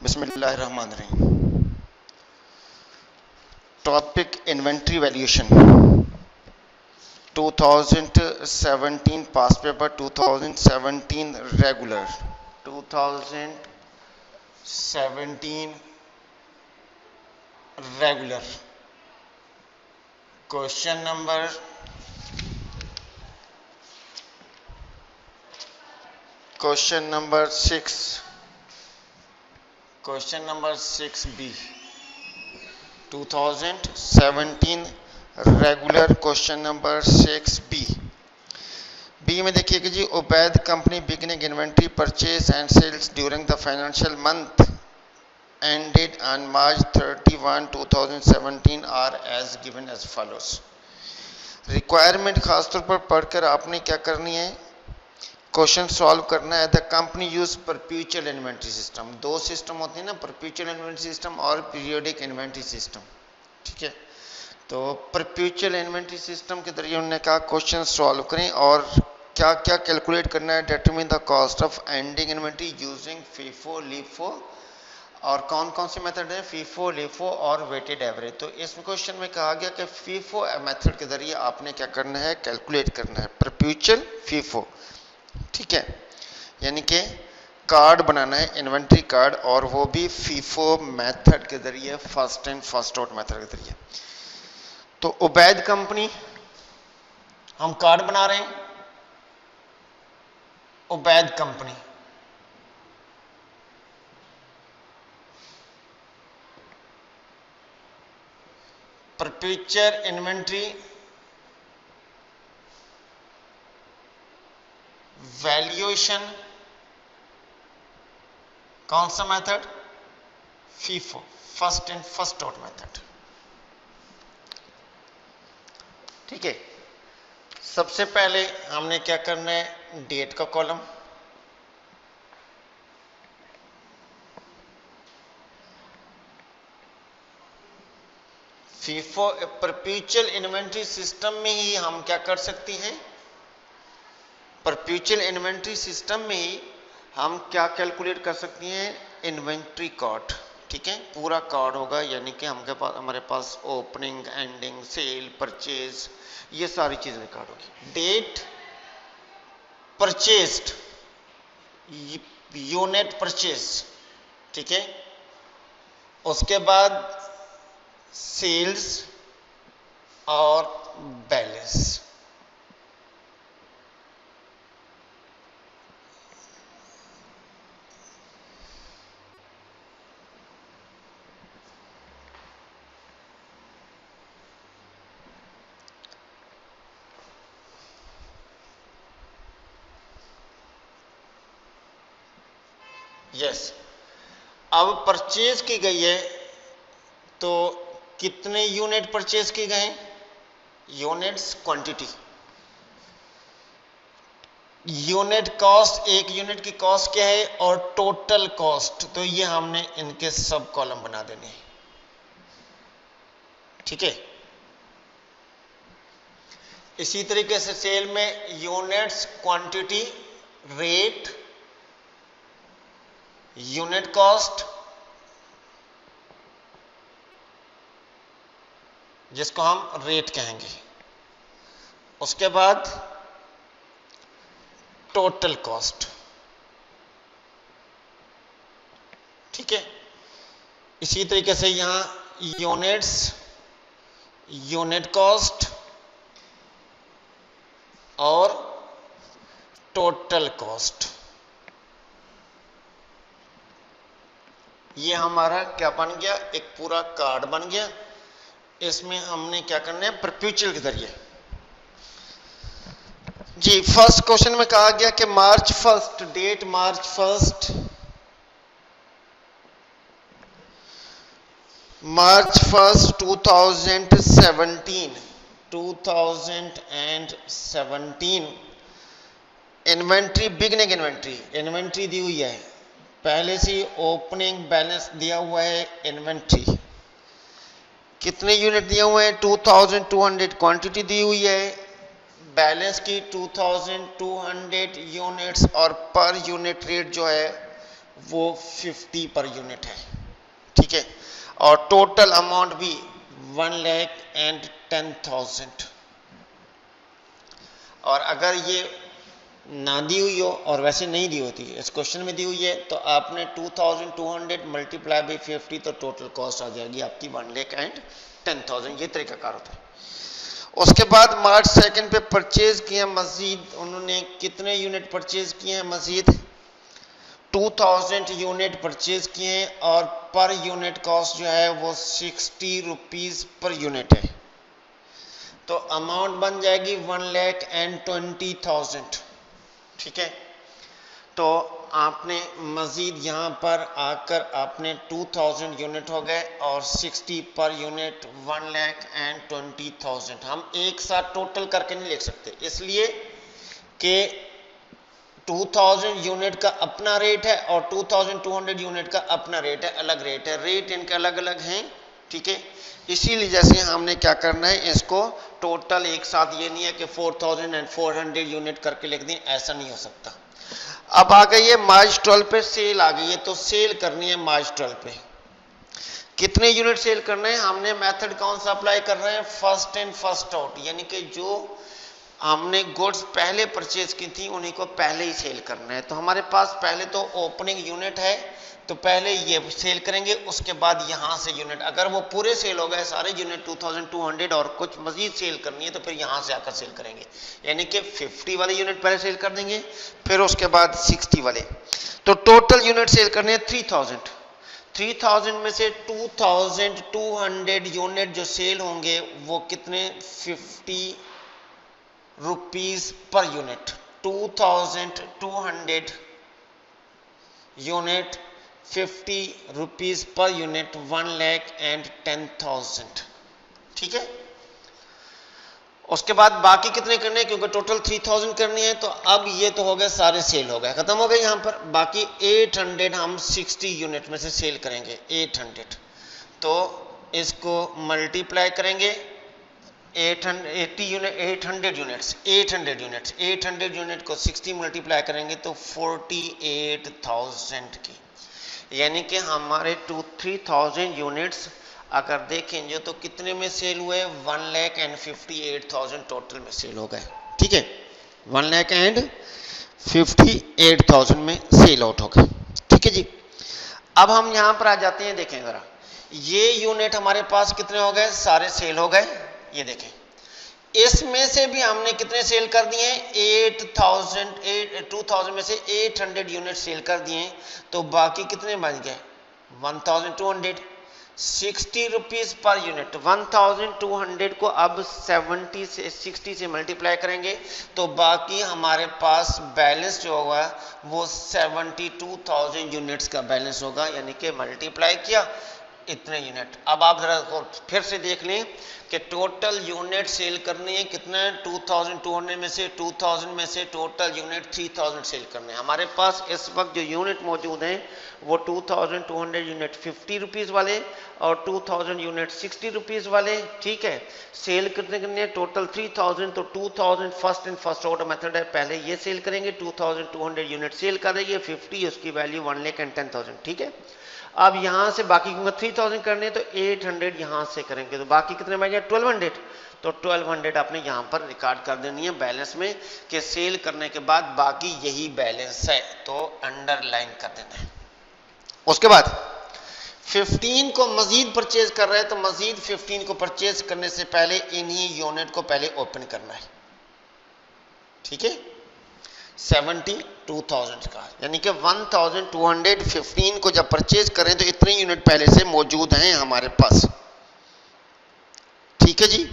बिस्मिल्लाहिर्रहमानिर्रहीम। Topic inventory valuation 2017 past paper 2017 regular 2017 regular question number 6 B 2017 regular question number 6 B में देखिए कि जी Ubaid company beginning inventory purchase and sales during the financial month ended on March 31, 2017 are as given as follows. Requirement खासतौर पर पढ़कर आपने क्या करनी है, क्वेश्चन सॉल्व करना है। The company use perpetual inventory system. दो सिस्टम होते हैं ना, परपेचुअल इन्वेंट्री सिस्टम और पीरियोडिक इन्वेंट्री सिस्टम। ठीक है, तो परपेचुअल इन्वेंट्री सिस्टम के जरिए उन्होंने कहा क्वेश्चन सॉल्व करें और क्या क्या कैलकुलेट करना है। Determine the cost of ending inventory using FIFO LIFO, और कौन कौन से मेथड है, फीफो लीफो और वेटेड एवरेज। तो इस क्वेश्चन में कहा गया कि फीफो मेथड के जरिए आपने क्या करना है, कैलकुलेट करना है परपेचुअल फीफो। ठीक है, यानी कि कार्ड बनाना है, इन्वेंट्री कार्ड, और वो भी फीफो मेथड के जरिए, first in first out method के जरिए। तो उबैद कंपनी हम कार्ड बना रहे हैं, Ubaid company perpetual inventory valuation, कौन सा method, FIFO, first in first out method. ठीक है, सबसे पहले हमने क्या करना है, डेट का column, FIFO perpetual inventory system में ही हम क्या कर सकते हैं, परपेचुअल इन्वेंट्री सिस्टम में ही हम क्या कैलकुलेट कर सकते हैं, इन्वेंट्री कार्ड। ठीक है, पूरा कार्ड होगा, यानी कि हमारे पास ओपनिंग, एंडिंग, सेल, परचेज, ये सारी चीजें रिकॉर्ड होगी। डेट परचेस्ड, यूनिट परचेज, ठीक है, उसके बाद सेल्स और बैलेंस। यस, अब परचेज की गई है तो कितने यूनिट परचेज की गए, यूनिट्स क्वांटिटी, यूनिट कॉस्ट, एक यूनिट की कॉस्ट क्या है, और टोटल कॉस्ट, तो ये हमने इनके सब कॉलम बना देने हैं। ठीक है, इसी तरीके से सेल में units, quantity, rate, unit cost, जिसको हम रेट कहेंगे, उसके बाद टोटल कॉस्ट। ठीक है, इसी तरीके से यहां यूनिट्स, यूनिट कॉस्ट और टोटल कॉस्ट, ये हमारा क्या बन गया, एक पूरा कार्ड बन गया। इसमें हमने क्या करना है, परपेचुअल के जरिए। जी, फर्स्ट क्वेश्चन में कहा गया कि मार्च 1, डेट मार्च 1, मार्च 1, 2017 इन्वेंट्री, बिगनिंग इन्वेंट्री दी हुई है, पहले से ओपनिंग बैलेंस दिया हुआ है, इन्वेंट्री कितने यूनिट दिए हुए हैं, 2200 क्वांटिटी दी हुई है, बैलेंस की 2200 यूनिट्स, और पर यूनिट रेट जो है वो 50 पर यूनिट है, ठीक है। और टोटल अमाउंट भी 1,10,000। और अगर ये ना दी हुई हो और वैसे नहीं दी होती, इस क्वेश्चन में दी हुई है, तो आपने 2200 मल्टीप्लाई बाई 50, तो टोटल कॉस्ट आ जाएगी आपकी 1,10,000। ये तरीकाकार होता है। उसके बाद मार्च 2 पे परचेज किया मजीद, उन्होंने कितने यूनिट परचेज किए हैं मजीद? 2000 यूनिट परचेज किए हैं और पर यूनिट कॉस्ट जो है वो 60 रुपीज पर यूनिट है। तो अमाउंट बन जाएगी 1,20,000, ठीक है। तो आपने मजीद यहाँ पर आकर आपने 2000 यूनिट हो गए और 60 पर यूनिट 1,20,000। हम एक साथ टोटल करके नहीं लिख सकते, इसलिए कि 2000 यूनिट का अपना रेट है और 2200 यूनिट का अपना रेट है, अलग रेट है, रेट इनके अलग अलग हैं, ठीक है। इसीलिए जैसे हमने क्या करना है, इसको टोटल एक साथ, ये नहीं है कि 4400 यूनिट करके लिख दें, ऐसा नहीं हो सकता। अब आ गई है मार्च 12 पे सेल आ गई है, तो सेल करनी है मार्च 12 पे। कितने यूनिट सेल करना है? हमने मेथड कौन सा अप्लाई कर रहे हैं? फर्स्ट इन फर्स्ट आउट, यानी कि जो हमने गुड्स पहले परचेज की थी उन्हीं को पहले ही सेल करना है। तो हमारे पास पहले तो ओपनिंग यूनिट है, तो पहले ये सेल करेंगे, उसके बाद यहाँ से यूनिट, अगर वो पूरे सेल हो गए सारे यूनिट 2200 और कुछ मजीद सेल करनी है, तो फिर यहाँ से आकर सेल करेंगे, यानी कि 50 वाले यूनिट पहले सेल कर देंगे, फिर उसके बाद 60 वाले। तो टोटल यूनिट सेल करने हैं 3000 में से 2200 यूनिट जो सेल होंगे वो कितने? 50 rupees per unit. 2200 unit 50 rupees per unit, 1,10,000, ठीक है। उसके बाद बाकी कितने करने हैं, क्योंकि टोटल 3000 करनी है, तो अब ये तो हो गए सारे सेल हो गए, खत्म हो गए। यहाँ पर बाकी 800 हम 60 यूनिट में से सेल करेंगे, 800। तो इसको मल्टीप्लाई करेंगे 800 यूनिट को 60 मल्टीप्लाई करेंगे तो 48,000 की, यानी कि हमारे 3000 यूनिट्स अगर देखेंगे तो कितने में सेल हुए? 1,58,000 टोटल में सेल हो गए, ठीक है। 1,58,000 में सेल आउट हो गए, ठीक है जी। अब हम यहां पर आ जाते हैं, देखें जरा, ये यूनिट हमारे पास कितने हो गए? सारे सेल हो गए, ये देखें। इसमें से भी हमने कितने सेल कर दिए? 2000 में से 800 यूनिट सेल कर दिए, तो बाकी कितने बच गए? 1200। 60 रुपीज पर यूनिट, 1200 को अब 60 से मल्टीप्लाई करेंगे, तो बाकी हमारे पास बैलेंस जो होगा वो 72,000 यूनिट्स का बैलेंस होगा, यानी कि मल्टीप्लाई किया इतने यूनिट। अब आप जरा फिर से देख लें कि टोटल यूनिट सेल करनी है कितना? 2200 में से 2000 में से टोटल यूनिट 3000 सेल करने हैं। हमारे पास इस वक्त जो यूनिट मौजूद हैं वो 2200 यूनिट 50 रुपीज़ वाले और 2000 यूनिट 60 रुपीज़ वाले, ठीक है। सेल कितने करने हैं? टोटल 3000, तो 2000 first in first out method है, पहले ये सेल करेंगे, 2200 यूनिट सेल करेंगे, 50 उसकी वैल्यू 1,10,000, ठीक है। अब यहां से बाकी क्योंकि 3000 करने तो 800 यहां से करेंगे, तो बाकी कितने बच गए? 1200। तो 1200 आपने यहां पर रिकॉर्ड कर देनी है बैलेंस में कि सेल करने के बाद बाकी यही बैलेंस है, तो अंडरलाइन कर देना है। उसके बाद 15 को मजीद परचेज कर रहे हैं, तो मजीद 15 को परचेज करने से पहले इन्हीं यूनिट को पहले ओपन करना है, ठीक है। 72,000 का, यानी कि 1215 को जब परचेज करें तो इतने यूनिट पहले से मौजूद हैं हमारे पास, ठीक है जी।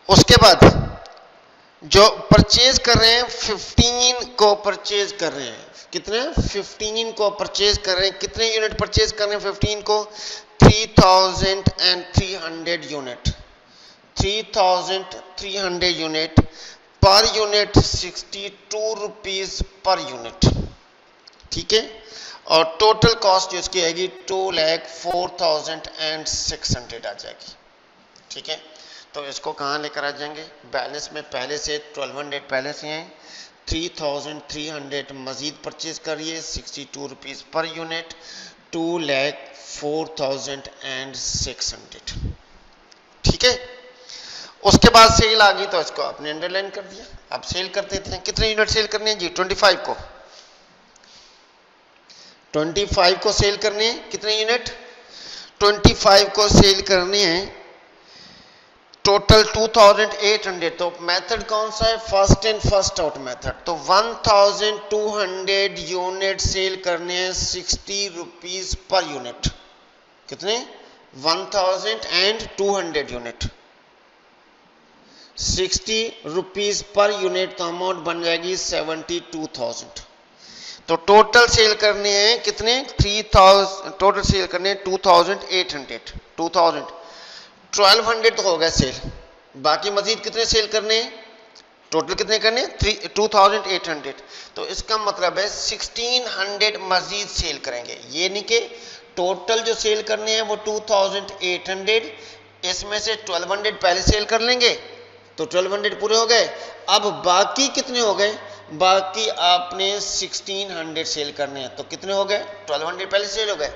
उसके बाद जो परचेज कर रहे हैं 15 को परचेज कर रहे हैं, कितने? 15 को परचेज कर रहे हैं, कितने यूनिट परचेज कर रहे हैं 15 को? 3,300 unit, 3,300 unit per unit 62 rupees per unit, ठीक है। और टोटल कॉस्ट जो इसकी आएगी 2,04,600 आ जाएगी, ठीक है। तो इसको कहाँ लेकर आ जाएंगे? बैलेंस में पहले से 1200 पहले से हैं, 3,300 मजीद परचेज करिए 62 रुपीज़ पर यूनिट, 2,04,600। ठीक है। उसके बाद सेल आ गई तो इसको आपने अंडरलाइन कर दिया। अब सेल कर देते हैं। कितने यूनिट सेल करने हैं जी? 25 को। 25 को सेल करने हैं। कितने यूनिट? 25 को सेल करने हैं टोटल 2,800। तो मेथड कौन सा है? First in first out method. तो 1,200 यूनिट सेल करने हैं 60 रुपीज पर यूनिट। कितने? 1,200 यूनिट 60 रुपीज पर यूनिट, तो अमाउंट बन जाएगी 72,000। तो टोटल सेल करने हैं कितने? 3,000। टोटल सेल करने हैं 2,800। 1,200 तो हो गया सेल। बाकी मजीद कितने सेल करने हैं? टोटल कितने करने? 2,800। तो इसका मतलब है 1,600 मजीद सेल करेंगे। ये नहीं कि टोटल जो सेल करने हैं वो 2,800, इसमें से 1,200 पहले सेल कर लेंगे तो 1,200 पूरे हो गए। अब बाकी कितने हो गए? बाकी आपने 1,600 सेल करने हैं। तो कितने हो गए? 1,200 पहले सेल हो गए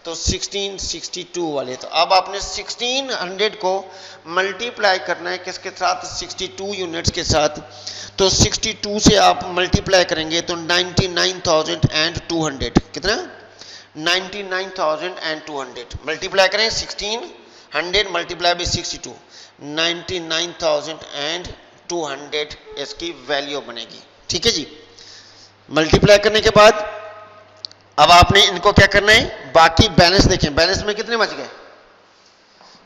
तो 1,662 वाले। तो अब आपने 1,600 को मल्टीप्लाई करना है किसके साथ? 62 यूनिट्स के साथ। तो 62 से आप मल्टीप्लाई करेंगे तो 99,200। कितना? 99,200 मल्टीप्लाई करें 1,600 मल्टीप्लाई बाई 62, 99,200 इसकी वैल्यू बनेगी। ठीक है जी। मल्टीप्लाई करने के बाद अब आपने इनको क्या करना है? बाकी बैलेंस देखें। बैलेंस में कितने बच गए?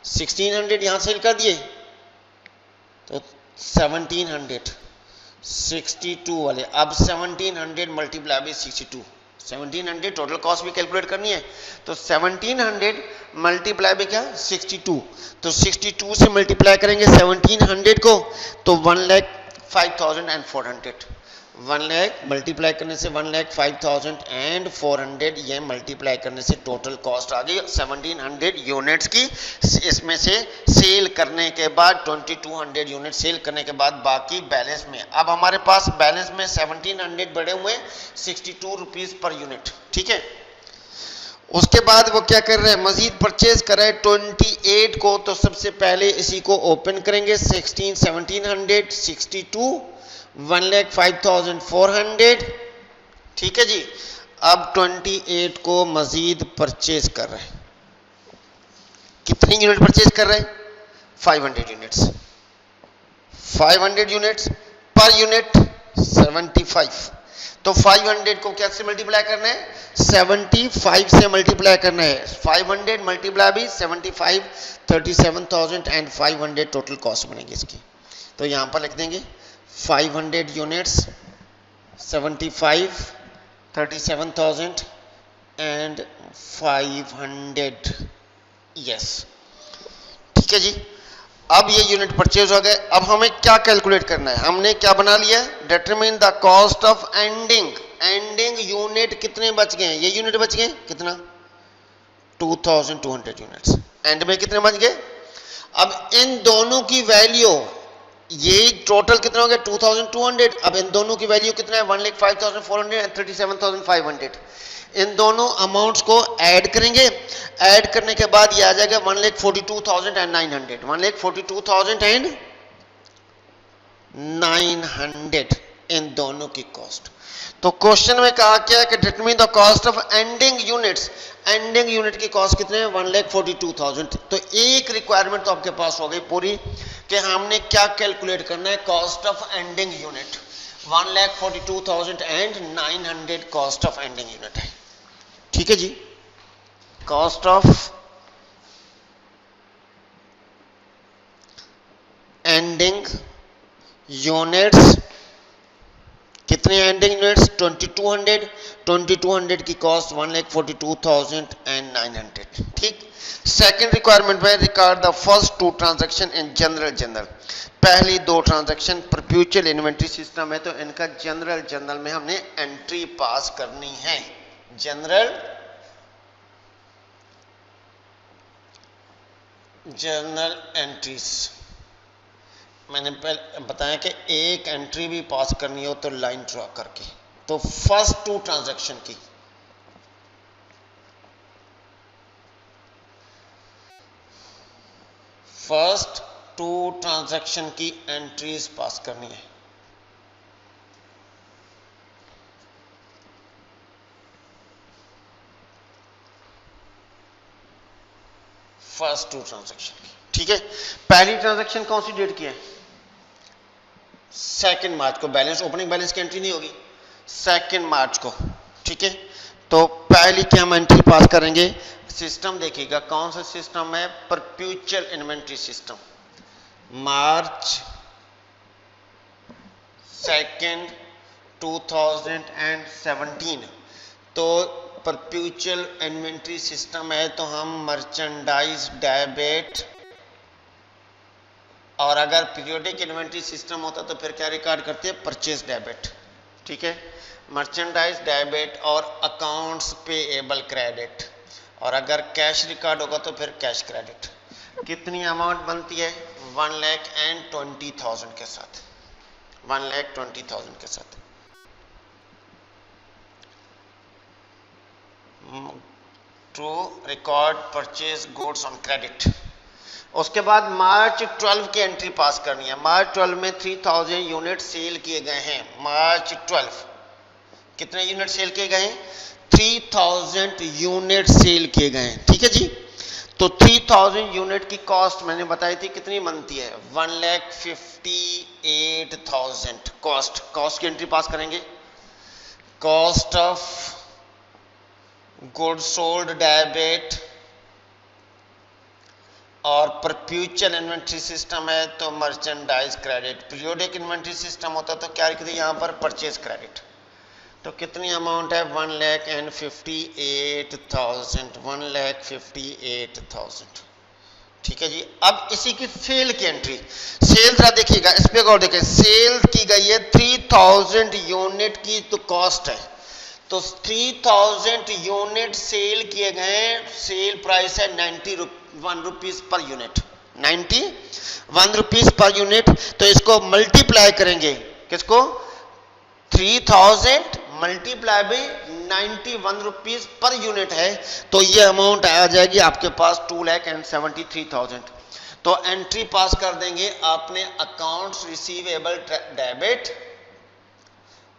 1,600 यहां सेल कर दिए तो 1,700 62 वाले। अब 1,700 मल्टीप्लाई बाई 62, 1,700 टोटल कॉस्ट भी कैलकुलेट करनी है। तो 1,700 मल्टीप्लाई बाई क्या? 62। तो 62 से मल्टीप्लाई करेंगे 1,700 को तो 1,05,400। 1 लाख मल्टीप्लाई करने से 1,05,400, ये मल्टीप्लाई करने से टोटल कॉस्ट आ गई 1,700 यूनिट्स की। इसमें से सेल करने के बाद 2,200 यूनिट सेल करने के बाद बाकी बैलेंस में, अब हमारे पास बैलेंस में 1,700 बढ़े हुए 62 रुपीज पर यूनिट। ठीक है। उसके बाद वो क्या कर रहे हैं? मजीद परचेज कर रहे हैं 28 को। तो सबसे पहले इसी को ओपन करेंगे 1,700 62 1,05,400। ठीक है जी। अब 28 को मजीद परचेज कर रहे हैं। कितनी यूनिट परचेज कर रहे हैं? 500 यूनिट्स। 500 units per unit 75। तो 500 को कैसे मल्टीप्लाई करना है? 75 से मल्टीप्लाई करना है। 500 मल्टीप्लाई बाई 75, 37,500 टोटल कॉस्ट बनेगी इसकी। तो यहां पर लिख देंगे 500 यूनिट्स 75 37,500। यस। ठीक है जी। अब ये यूनिट परचेज हो गए। अब हमें क्या कैलकुलेट करना है? हमने क्या बना लिया? Determine the cost of ending. Ending unit कितने बच गए? ये यूनिट बच गए कितना? 2,200 यूनिट्स। एंड में कितने बच गए? अब इन दोनों की वैल्यू, ये टोटल कितना हो गया? 2,200। अब इन दोनों की वैल्यू कितना है? 1,05,400 एंड 37,500। इन दोनों अमाउंट्स को ऐड करेंगे। ऐड करने के बाद ये आ जाएगा 1,42,900। 1,42,900 इन दोनों की कॉस्ट। तो क्वेश्चन में कहा क्या है कि determine the cost of ending units. Ending unit की कॉस्ट कितने हैं? 1,42,000। तो एक रिक्वायरमेंट तो आपके पास हो गई पूरी कि हमने क्या कैलकुलेट करना है? Cost of ending unit. 1,42,900 cost of ending unit है। ठीक है जी। कॉस्ट ऑफ एंडिंग यूनिट्स कितने एंडिंग यूनिट्स? 2,200। 2,200 की कॉस्ट 1,42,900। ठीक। सेकंड रिक्वायरमेंट में record the first 2 transaction in general. पहली 2 ट्रांजैक्शन परपेचुअल इन्वेंट्री सिस्टम है तो इनका जनरल में हमने एंट्री पास करनी है। जनरल एंट्रीज मैंने पहले बताया कि एक एंट्री भी पास करनी हो तो लाइन ड्रॉ करके। तो फर्स्ट टू ट्रांजैक्शन की एंट्रीज पास करनी है। फर्स्ट टू ट्रांजैक्शन की, ठीक है। पहली ट्रांजैक्शन कौन सी डेट की है? 2 मार्च को। बैलेंस, ओपनिंग बैलेंस की एंट्री नहीं होगी 2 मार्च को, ठीक है। तो पहली क्या हम एंट्री पास करेंगे? सिस्टम देखिएगा कौन सा सिस्टम है, परपेचुअल इन्वेंट्री सिस्टम। मार्च 2, 2017। तो परपेचुअल इन्वेंट्री सिस्टम है तो हम मर्चेंडाइज डेबिट, और अगर पीरियोडिक इन्वेंट्री सिस्टम होता तो फिर क्या रिकॉर्ड करते हैं? परचेज डेबिट, ठीक है। मर्चेंडाइज डेबिट और अकाउंट्स पेएबल क्रेडिट, और अगर कैश रिकॉर्ड होगा तो फिर कैश क्रेडिट। कितनी अमाउंट बनती है? 1,20,000 के साथ, 1,20,000 के साथ। To record purchase goods on credit. उसके बाद मार्च 12 की एंट्री पास करनी है। मार्च 12 में 3000 यूनिट सेल किए गए हैं। मार्च 12 कितने यूनिट सेल किए गए हैं? 3000 यूनिट सेल किए गए हैं, ठीक है जी। तो 3000 यूनिट की कॉस्ट मैंने बताई थी कितनी बनती है? 1,58,000 कॉस्ट की एंट्री पास करेंगे। Cost of good sold debit, और परपेचुअल इन्वेंट्री सिस्टम है तो merchandise credit. Periodic inventory system होता तो क्या लिखते यहाँ पर? Purchase credit. तो कितनी अमाउंट है? 1,58,000, 1,58,000, ठीक है जी। अब इसी की सेल की एंट्री, सेल जरा देखिएगा, इस पे गौर देखिए। सेल की गई है 3000 यूनिट की तो कॉस्ट है, तो 3000 यूनिट सेल किए गए, सेल प्राइस है 91 rupees per unit, 91 rupees per unit. तो इसको मल्टीप्लाई करेंगे, किसको? 3000 multiply by 91 rupees per unit है, तो ये अमाउंट आ जाएगी आपके पास 2,73,000। तो एंट्री पास कर देंगे आपने accounts receivable debit,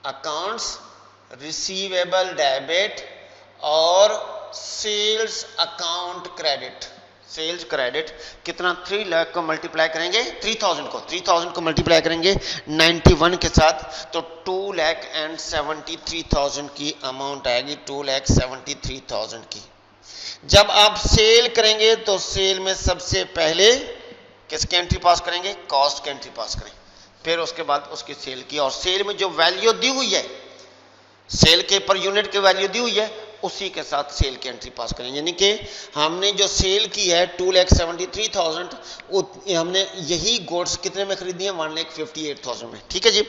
accounts receivable debit और sales account credit. Sales credit कितना? 3 लाख को मल्टीप्लाई करेंगे 3000 को मल्टीप्लाई करेंगे 91 के साथ, तो 2,73,000 की अमाउंट आएगी, 2,73,000 की। जब आप सेल करेंगे तो सेल में सबसे पहले किसकी एंट्री पास करेंगे? कॉस्ट की एंट्री पास करें, फिर उसके बाद उसकी सेल की, और सेल में जो वैल्यू दी हुई है, सेल के पर यूनिट की वैल्यू दी हुई है, उसी के साथ सेल की एंट्री पास करें। यानी कि हमने जो सेल की है 2,73,000, हमने यही गुड्स कितने में खरीदी है? 1,58,000 में, ठीक है जी।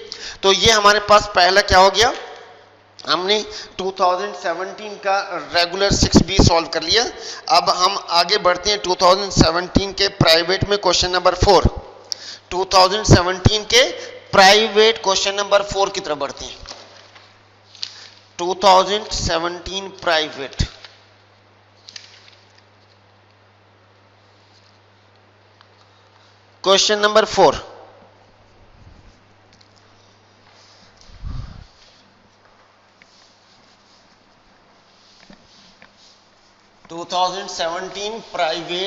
तो ये हमारे पास पहला क्या हो गया? हमने 2017 का रेगुलर 6B सॉल्व कर लिया। अब हम आगे बढ़ते हैं 2017 के प्राइवेट में क्वेश्चन नंबर 4। 2017 के प्राइवेट क्वेश्चन नंबर 4 की तरफ बढ़ते हैं। 2017 private, question number 4।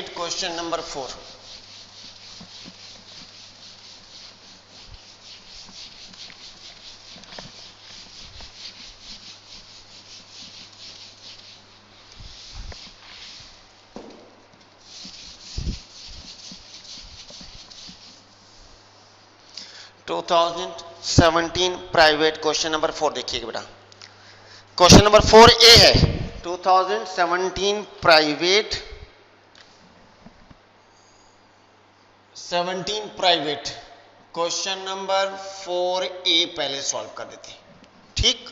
Private question number 4। Private question number 4 देखिएगा बेटा। क्वेश्चन नंबर 4A है 2017 private, 17 private question number 4A पहले सॉल्व कर देते हैं, ठीक।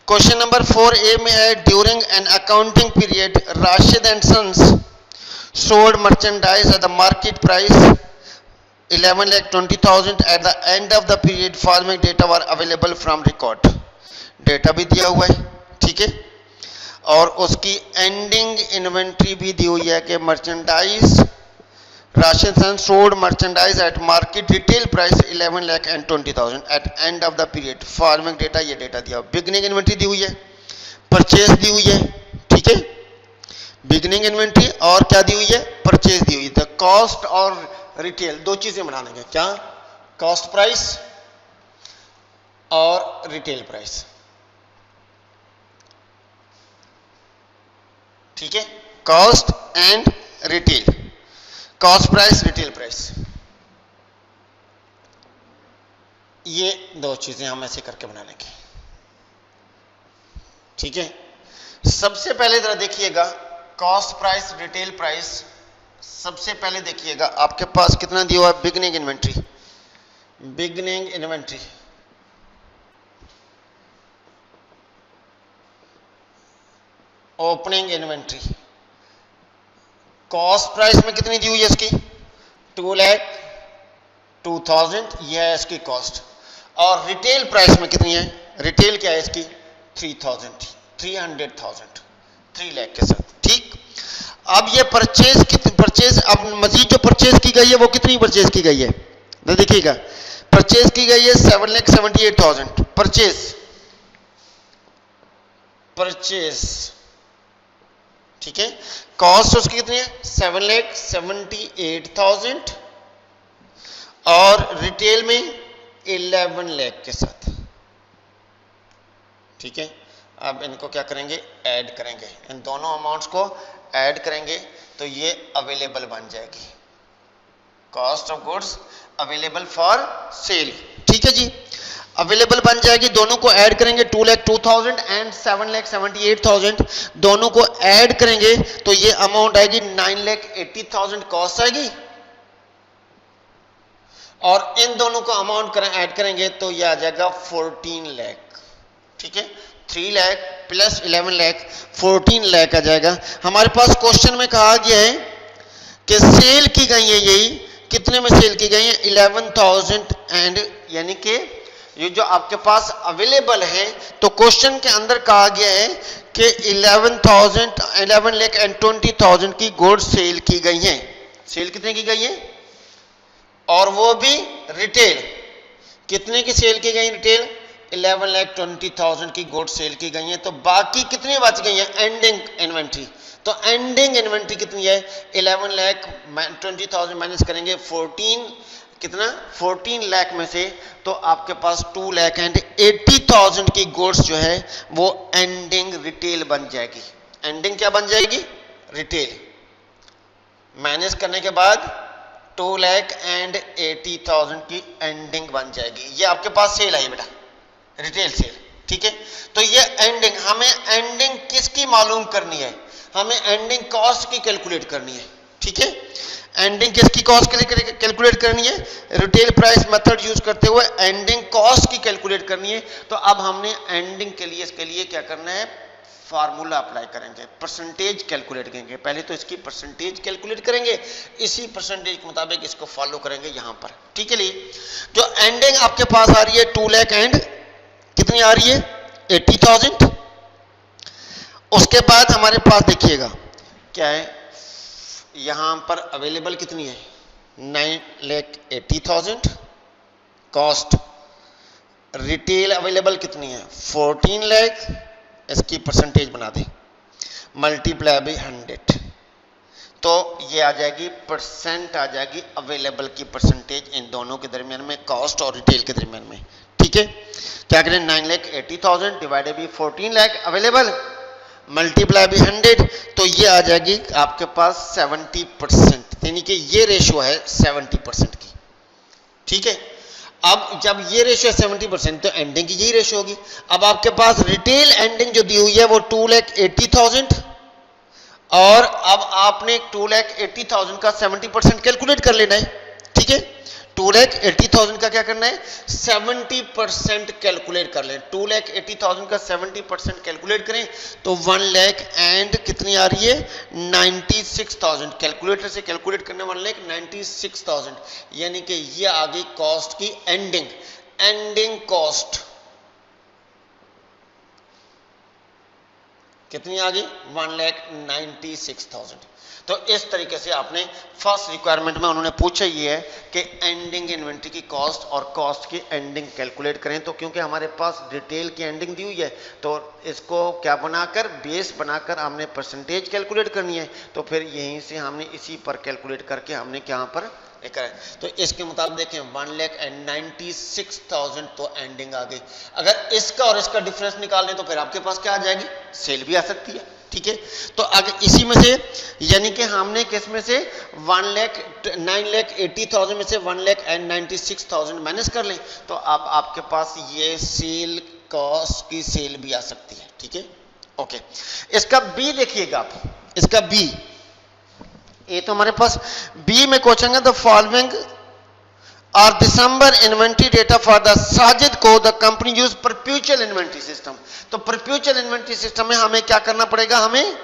क्वेश्चन नंबर 4A में है during an accounting period Rashid and sons sold merchandise at the market price 11,20,000 at the end of the period following data were available from record. Data भी दिया हुआ है, ठीक है, और उसकी एंडिंग इन्वेंट्री भी दी हुई है कि मर्चेंडाइज राशन sold merchandise at market retail price 11,20,000 at end of the period following data, ये डेटा दिया, बिगनिंग इन्वेंट्री दी हुई है, परचेज दी हुई है, ठीक है, बिगनिंग इन्वेंट्री और क्या दी हुई है, परचेज दी हुई है। तो कॉस्ट और रिटेल दो चीजें बना देंगे, क्या, कॉस्ट प्राइस और रिटेल प्राइस, ठीक है, cost and retail, cost price retail price, ये दो चीजें हम ऐसे करके बना लेंगे, ठीक है। सबसे पहले जरा देखिएगा कॉस्ट प्राइस रिटेल प्राइस, सबसे पहले देखिएगा आपके पास कितना दिया हुआ है, beginning inventory, beginning inventory opening inventory, cost price में कितनी दी हुई है इसकी 2,02,000, यह है इसकी कॉस्ट, और रिटेल प्राइस में कितनी है, रिटेल क्या है इसकी 300,000 3 लाख के साथ, ठीक। अब ये परचेज अब मजीद जो परचेज की गई है वो कितनी परचेज की गई है, तो देखिएगा परचेज की गई है 7,78,000 परचेज, ठीक है, कॉस्ट उसकी कितनी है 7,78,000 और रिटेल में 11 लाख के साथ, ठीक है। अब इनको क्या करेंगे, ऐड करेंगे, इन दोनों अमाउंट्स को ऐड करेंगे तो ये अवेलेबल बन जाएगी, cost of goods available for sale, ठीक है जी, अवेलेबल बन जाएगी, दोनों को ऐड करेंगे 2,02,000 एंड 7,78,000, दोनों को ऐड करेंगे तो ये अमाउंट आएगी 9,80,000 कॉस्ट आएगी, और इन दोनों को अमाउंट ऐड करेंगे तो ये आ जाएगा 14 लाख, ठीक है, 3 लाख प्लस 11 लाख 14 लाख आ जाएगा। हमारे पास क्वेश्चन में कहा गया है कि सेल की गई है, यही कितने में सेल की गई है 11,000 एंड, यानी कि ये जो आपके पास अवेलेबल है, तो क्वेश्चन के अंदर कहा गया है कि 11,20,000 की गुड्स सेल की गई हैं, सेल कितने की गई है, और वो भी रिटेल, कितने की सेल की गई रिटेल 11,20,000 की गुड्स सेल की गई हैं, तो बाकी कितनी बच गई है एंडिंग इन्वेंट्री, तो एंडिंग इन्वेंट्री कितनी है 11,20,000 माइनस करेंगे 14 लाख में से, तो आपके पास 2,80,000 की गुड्स जो है वो एंडिंग रिटेल बन जाएगी, एंडिंग क्या बन जाएगी रिटेल, माइनस करने के बाद 2,80,000 की एंडिंग बन जाएगी, ये आपके पास सेल आई बेटा, रिटेल सेल, ठीक है। तो ये एंडिंग, हमें एंडिंग किसकी मालूम करनी है, हमें एंडिंग कॉस्ट की कैलकुलेट करनी है, ठीक है, एंडिंग किसकी कॉस्ट कैलकुलेट करनी है, रिटेल प्राइस मेथड यूज करते हुए एंडिंग कॉस्ट की कैलकुलेट करनी है। तो अब हमने एंडिंग के लिए, इसके लिए क्या करना है, फार्मूला अप्लाई करेंगे, परसेंटेज कैलकुलेट करेंगे, पहले तो इसकी परसेंटेज कैलकुलेट करेंगे, इसी परसेंटेज के मुताबिक इसको फॉलो करेंगे यहां पर, ठीक है। लिए जो एंडिंग आपके पास आ रही है 2 लाख एंड कितनी आ रही है 80,000, उसके बाद हमारे पास देखिएगा क्या है, यहां पर अवेलेबल कितनी है 9,80,000 कॉस्ट, रिटेल अवेलेबल कितनी है 14 लाख, इसकी परसेंटेज बना दें मल्टीप्लाई बाय 100, तो ये आ जाएगी परसेंट, आ जाएगी अवेलेबल की परसेंटेज इन दोनों के दरमियान में, कॉस्ट और रिटेल के दरमियान में, ठीक है। क्या करें 9,80,000 divided by 14 lakh available multiply by 100, तो ये आ जाएगी आपके पास 70%, यानी कि ये रेशियो है 70% की, ठीक है। अब जब ये रेशियो 70% तो एंडिंग की यही रेशियो होगी। अब आपके पास रिटेल एंडिंग जो दी हुई है वो 2,80,000, और अब आपने 2,80,000 का 70% कैलकुलेट कर लेना है, ठीक है। 2,80,000 का क्या करना है, 70% कैलकुलेट कर लें। 2,80,000 का 70% कैलकुलेट करें तो 1 लाख एंड कितनी आ रही है, 96,000। कैलकुलेटर से कैलकुलेट करने 1 लाख 96,000, यानी कि ये आ गई कॉस्ट की एंडिंग कॉस्ट कितनी आ गई, 1,96,000। तो इस तरीके से आपने फर्स्ट रिक्वायरमेंट में उन्होंने पूछा ये है कि एंडिंग इन्वेंट्री की कॉस्ट और कॉस्ट की एंडिंग कैलकुलेट करें। तो क्योंकि हमारे पास डिटेल की एंडिंग दी हुई है तो इसको क्या बनाकर, बेस बनाकर हमने परसेंटेज कैलकुलेट करनी है। तो फिर यहीं से हमने इसी पर कैलकुलेट करके हमने क्या पर लेकर आए। तो इसके मुताबिक देखें 1,96,000 तो एंडिंग आ गई। अगर इसका और इसका डिफरेंस निकाल लें तो फिर आपके पास क्या आ जाएगी, सेल भी आ सकती है। ठीक है, तो अगर इसी में से यानी कि हमने किस में से 9,80,000 में से 1,96,000 माइनस कर लें तो अब आपके पास ये सेल कॉस्ट की सेल भी आ सकती है। ठीक है, ओके। इसका बी देखिएगा आप, इसका बी, ये तो हमारे पास बी में क्वेश्चन है द फॉलोइंग और December inventory data for the Sajid को the company use perpetual inventory system. तो परपेचुअल इन्वेंट्री सिस्टम में हमें क्या करना पड़ेगा, हमें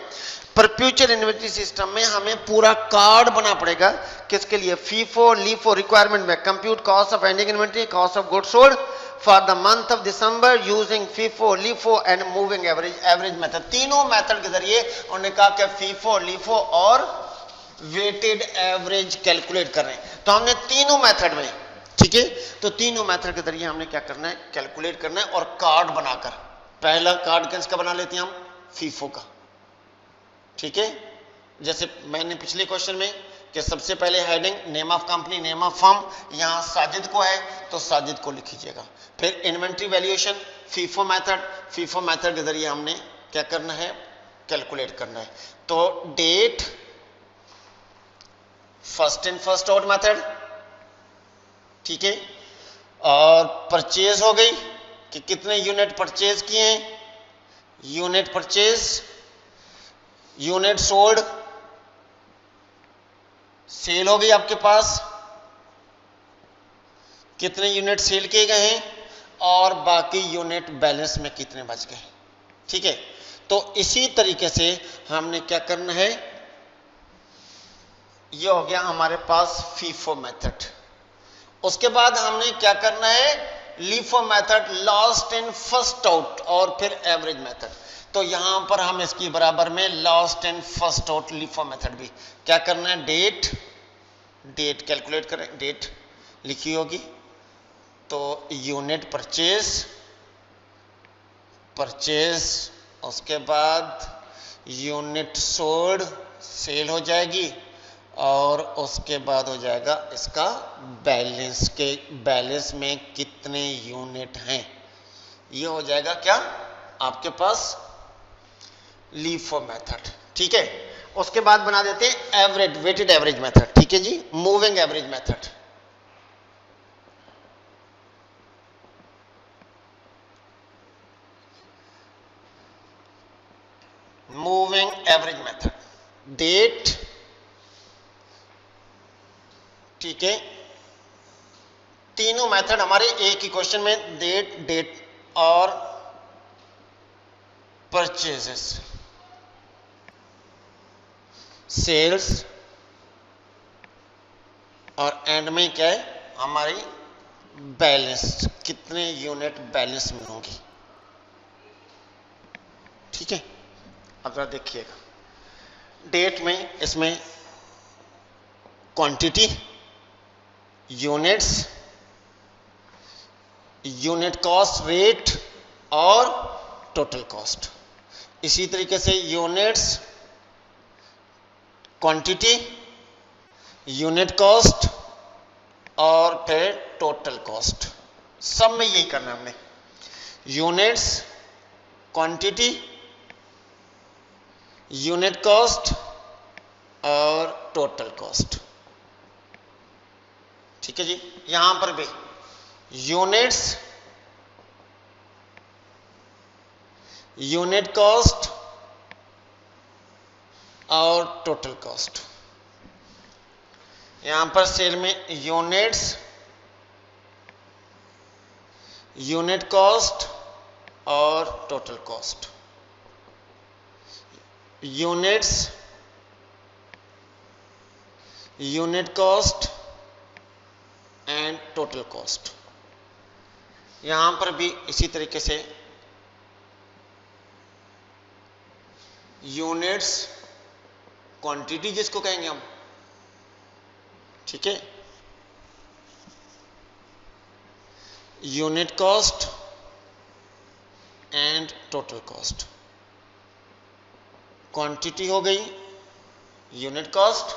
परपेचुअल इन्वेंट्री सिस्टम में हमें पूरा कार्ड बना पड़ेगा। किसके लिए, फीफो लीफो रिक्वायरमेंट में compute cost of ending inventory, cost of goods sold for the month of December using FIFO LIFO and moving average method. तीनों मेथड के जरिए उन्होंने कहा कि फीफो लीफो और वेटेड एवरेज कैलकुलेट कर रहे हैं। तो हमने तीनों मेथड में, ठीक है, तो तीनों मेथड के जरिए हमने क्या करना है, कैलकुलेट करना है और कार्ड बनाकर। पहला कार्ड किसका बना लेते हैं हम, फीफो का। ठीक है, जैसे मैंने पिछले क्वेश्चन में कि सबसे पहले heading name of company name of firm, यहां साजिद को है तो साजिद को लिख लीजिएगा। फिर इन्वेंट्री वैल्यूएशन फीफो मेथड के जरिए हमने क्या करना है, कैलकुलेट करना है। तो date first in first out method, ठीक है, और परचेज हो गई कि कितने यूनिट परचेज किए हैं, unit purchase, unit sold, sale हो गई आपके पास, कितने यूनिट सेल किए गए हैं और बाकी यूनिट बैलेंस में कितने बच गए। ठीक है, तो इसी तरीके से हमने क्या करना है, ये हो गया हमारे पास फीफो मेथड। उसके बाद हमने क्या करना है, LIFO method, last in first out और फिर एवरेज मेथड। तो यहां पर हम इसकी बराबर में last in first out LIFO method भी क्या करना है, डेट कैलकुलेट करें, डेट लिखी होगी तो यूनिट परचेज, उसके बाद यूनिट सोल्ड सेल हो जाएगी और उसके बाद हो जाएगा इसका बैलेंस, के बैलेंस में कितने यूनिट हैं, ये हो जाएगा क्या आपके पास लीफो मेथड। ठीक है, उसके बाद बना देते हैं एवरेज, वेटेड एवरेज मेथड। ठीक है जी, moving average method. Moving average method, date, ठीक है, तीनों मेथड हमारे एक ही क्वेश्चन में, डेट और परचेजेस, सेल्स और एंड में क्या है हमारी बैलेंस, कितने यूनिट बैलेंस में होंगी। ठीक है, अब जरा देखिएगा, डेट में इसमें quantity, units, unit cost, rate और टोटल कॉस्ट। इसी तरीके से यूनिट्स, क्वांटिटी, यूनिट कॉस्ट और फिर टोटल कॉस्ट, सब में यही करना है हमने, यूनिट्स, क्वांटिटी, यूनिट कॉस्ट और टोटल कॉस्ट। ठीक है जी, यहां पर भी यूनिट्स, यूनिट कॉस्ट और टोटल कॉस्ट, यहां पर सेल में यूनिट्स, यूनिट कॉस्ट और total cost, units, unit cost and total cost. यहां पर भी इसी तरीके से यूनिट्स, क्वांटिटी जिसको कहेंगे हम, ठीक है, unit cost and total cost. Quantity हो गई unit cost,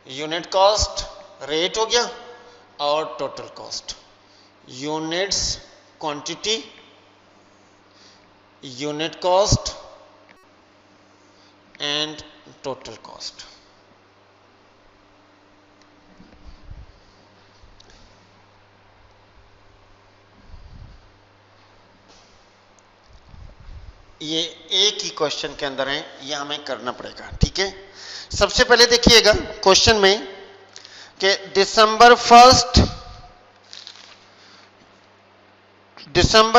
unit cost rate हो गया, और total cost units, quantity, unit cost and total cost. ये एक ही क्वेश्चन के अंदर है, ये हमें करना पड़ेगा, ठीक है। सबसे पहले देखिएगा क्वेश्चन में कि दिसंबर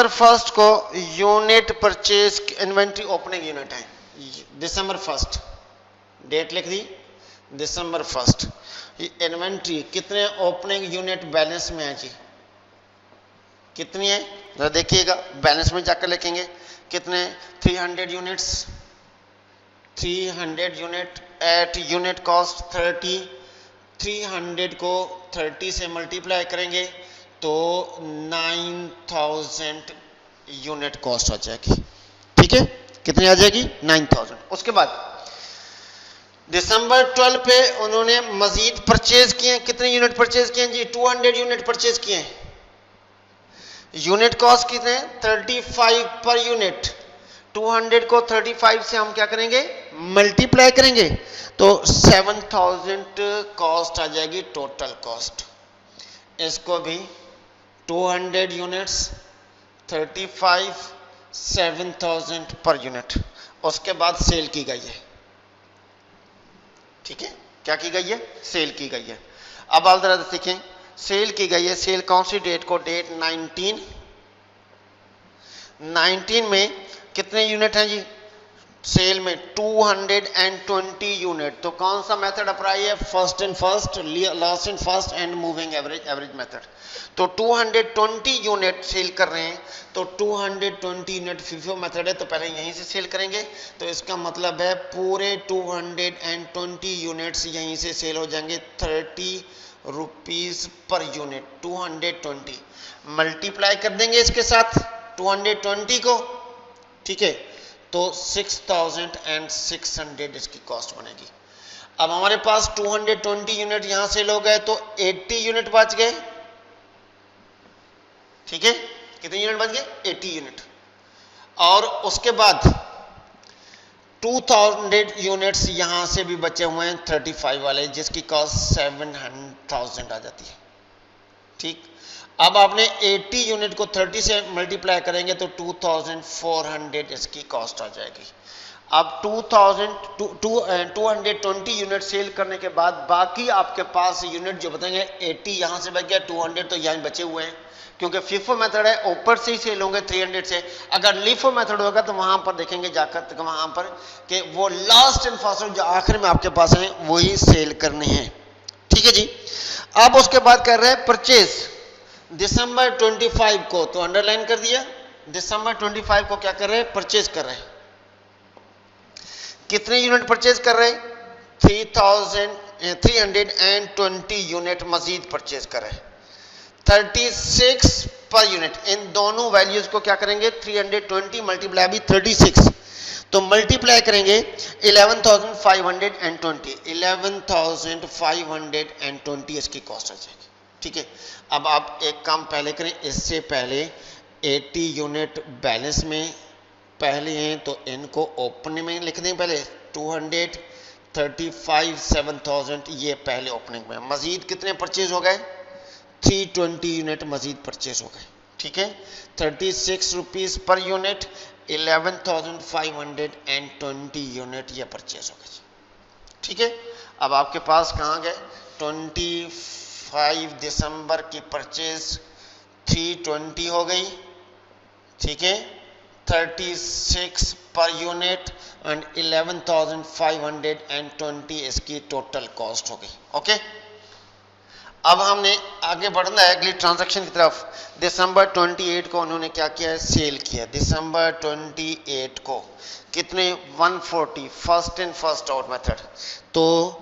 फर्स्ट को unit purchase inventory opening unit है, दिसंबर फर्स्ट, डेट लिख दी दिसंबर फर्स्ट। इन्वेंट्री कितने ओपनिंग यूनिट बैलेंस में है जी, कितनी है जरा देखिएगा, बैलेंस में जाकर लिखेंगे कितने, 300 units, 300 unit at unit cost 30, 300 को 30 से मल्टीप्लाई करेंगे तो 9000 यूनिट कॉस्ट आ जाएगी, ठीक है, कितनी आ जाएगी 9000। उसके बाद दिसंबर 12 पे उन्होंने मजीद परचेज किए, कितने यूनिट परचेज किए जी, 200 यूनिट परचेज किए। यूनिट कॉस्ट कितने, 35 पर यूनिट, 200 को 35 से हम क्या करेंगे मल्टीप्लाई करेंगे तो 7000 कॉस्ट आ जाएगी टोटल कॉस्ट। इसको भी 200 यूनिट्स 35 7000 पर यूनिट, उसके बाद सेल की गई है, ठीक है, क्या की गई है, सेल की गई है। अब आप जरा देखें सेल की गई है, सेल कौन सी डेट को, डेट 19 में कितने यूनिट हैं जी सेल में, 220 यूनिट। तो कौन सा मेथड अप्लाई है, first and first, last and first and moving average method. तो 220 यूनिट सेल कर रहे हैं, तो 220 यूनिट फीफो मेथड है, तो पहले यहीं से सेल करेंगे, तो इसका मतलब है पूरे 220 यूनिट्स यहीं से सेल हो जाएंगे 30 रुपीज पर यूनिट। 220 मल्टीप्लाई कर देंगे इसके साथ 220 को, ठीक है, तो 6600 इसकी कॉस्ट बनेगी। अब हमारे पास 220 यूनिट यहां सेल हो गए तो 80 यूनिट बच गए, ठीक है, कितने यूनिट बच गए 80 यूनिट। और उसके बाद 2000 यूनिट्स यहां से भी बचे हुए हैं 35 वाले, जिसकी कॉस्ट 7000 आ जाती है, ठीक। अब आपने 80 यूनिट को 30 से मल्टीप्लाई करेंगे तो 2400 इसकी कॉस्ट आ जाएगी। अब 220 यूनिट सेल करने के बाद बाकी आपके पास यूनिट जो बताएंगे 80 यहां से बच गया, 200 तो यहां बचे हुए हैं, क्योंकि फीफो मेथड है ऊपर से ही सेल होंगे 300 से। अगर लीफो मेथड होगा तो वहां पर देखेंगे जाकर तो वहां पर कि वो लास्ट एंड फर्स्ट जो आखिर में आपके पास है वही सेल करने हैं, ठीक है जी। अब उसके बाद कर रहे हैं परचेज दिसंबर 25 को, तो अंडरलाइन कर दिया, दिसंबर 25 को क्या कर रहे हैं परचेज कर रहे हैं। कितने यूनिट परचेज कर रहे हैं 320 यूनिट मजीद परचेज कर रहे हैं, 36 पर यूनिट। इन दोनों वैल्यूज को क्या करेंगे 320 मल्टीप्लाई भी 36, तो मल्टीप्लाई करेंगे 11,520 इसकी कॉस्ट आ जाएगी, ठीक है। अब आप एक काम पहले करें, इससे पहले 80 यूनिट बैलेंस में पहले हैं तो इनको ओपनिंग में लिख दें, पहले 235 7000 ये पहले ओपनिंग में। मजीद कितने परचेज हो गए 320 यूनिट मजीद परचेज हो गए, ठीक है, 36 रुपीज पर यूनिट, 11,520 यूनिट ये परचेज हो गए, ठीक है। अब आपके पास कहाँ गए 25 दिसंबर की परचेज 320 हो गई, ठीक है, 36 पर यूनिट एंड 11,520 इसकी टोटल कॉस्ट हो गई। ओके, अब हमने आगे बढ़ना है अगली ट्रांजैक्शन की तरफ। दिसंबर 28 को उन्होंने क्या किया है, सेल किया। दिसंबर 28 को कितने 140 first in first out method, तो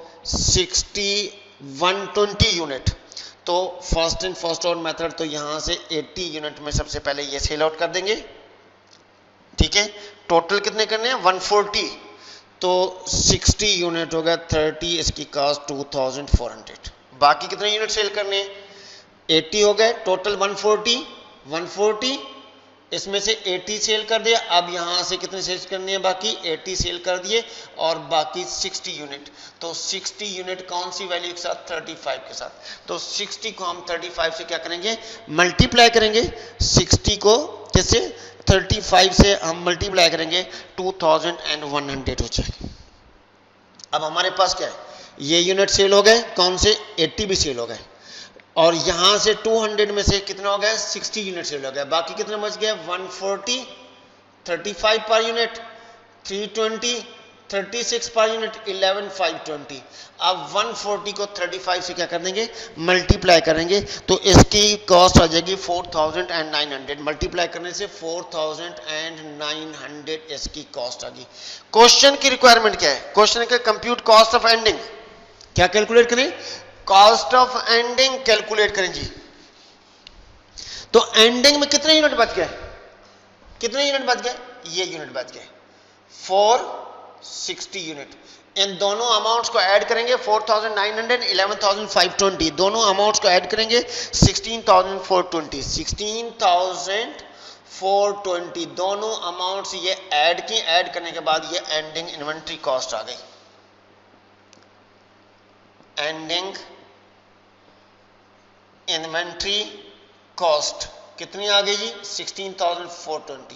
120 यूनिट। तो first in first out method, तो यहां से 80 यूनिट में सबसे पहले ये सेल आउट कर देंगे, ठीक है। टोटल कितने करने हैं 140, तो 60 यूनिट हो गया 30, इसकी कॉस्ट 2400। बाकी कितने यूनिट सेल करने हैं 80 हो गए, टोटल 140 इसमें से 80 सेल कर दिया। अब यहां से कितने सेल करने हैं बाकी 80 सेल कर दिए और बाकी 60 यूनिट। तो 60 यूनिट कौन सी वैल्यू के साथ 35 के साथ, तो 60 को हम 35 से क्या करेंगे मल्टीप्लाई करेंगे। 60 को कैसे 35 से हम मल्टीप्लाई करेंगे 2100 हो जाएगा। अब हमारे पास क्या है, ये यूनिट सेल हो गए, कौन से 80 भी सेल हो गए, और यहां से 200 में से कितना हो गया 60 यूनिट सेल हो गया। बाकी कितना बच गया 140 35 पर यूनिट, 320 36 पर यूनिट 11520। अब 140 को 35 से क्या कर देंगे मल्टीप्लाई करेंगे, तो इसकी कॉस्ट आ जाएगी 4900। मल्टीप्लाई करने से 4900 इसकी कॉस्ट आ गई। क्वेश्चन की रिक्वायरमेंट क्या है, क्वेश्चन का कंप्यूट कॉस्ट ऑफ एंडिंग, क्या कैलकुलेट करें कॉस्ट ऑफ एंडिंग कैलकुलेट करें जी। तो एंडिंग में कितने यूनिट बच गए, कितने यूनिट बच गए, ये यूनिट बच गए 460 यूनिट। इन दोनों अमाउंट्स को ऐड करेंगे 4900 11520, दोनों अमाउंट्स को ऐड करेंगे 16420 16420, दोनों अमाउंट्स ये ऐड की, ऐड करने के बाद ये एंडिंग इन्वेंट्री कॉस्ट आ गई। एंडिंग इन्वेंट्री कॉस्ट कितनी आ गई जी 16420।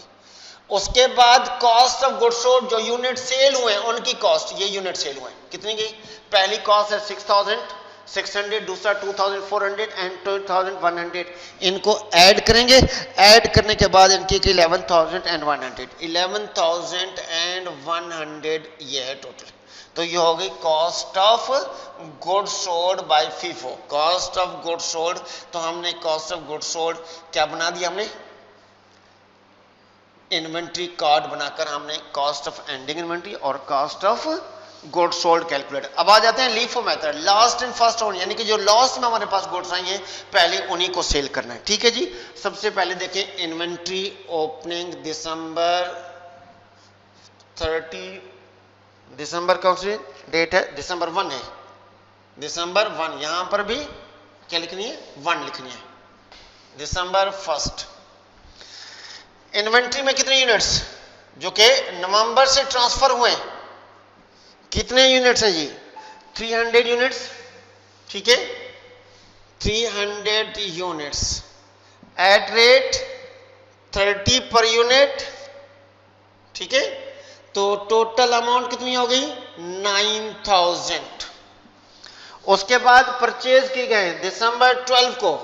उसके बाद कॉस्ट ऑफ गुड्स सोल्ड, जो यूनिट सेल हुए उनकी कॉस्ट, ये यूनिट सेल हुए कितनी गई, पहली कॉस्ट है 6600, दूसरा 2400 एंड 2100, इनको ऐड करेंगे। ऐड करने के बाद इनकी 11100 ये है टोटल। तो ये हो गई cost of goods sold by FIFO, cost of goods sold. तो हमने कॉस्ट ऑफ गुड्स सोल्ड क्या बना दिया, हमने इन्वेंट्री कार्ड बनाकर हमने कॉस्ट ऑफ एंडिंग इन्वेंट्री और cost of goods sold calculate. अब आ जाते हैं LIFO method, last and first out, यानी कि जो लास्ट में हमारे पास गुड्स आई हैं पहले उन्हीं को सेल करना है, ठीक है जी। सबसे पहले देखें इन्वेंट्री ओपनिंग दिसंबर 30, दिसंबर कौन सी डेट है, दिसंबर 1 है, दिसंबर 1, यहां पर भी क्या लिखनी है 1 लिखनी है। दिसंबर 1 इन्वेंट्री में कितने यूनिट्स जो कि नवंबर से ट्रांसफर हुए, कितने यूनिट्स हैं जी 300 यूनिट्स, ठीक है 300 units at rate 30 per unit, ठीक है। तो टोटल अमाउंट कितनी हो गई 9000। उसके बाद परचेज किए गए दिसंबर 12 को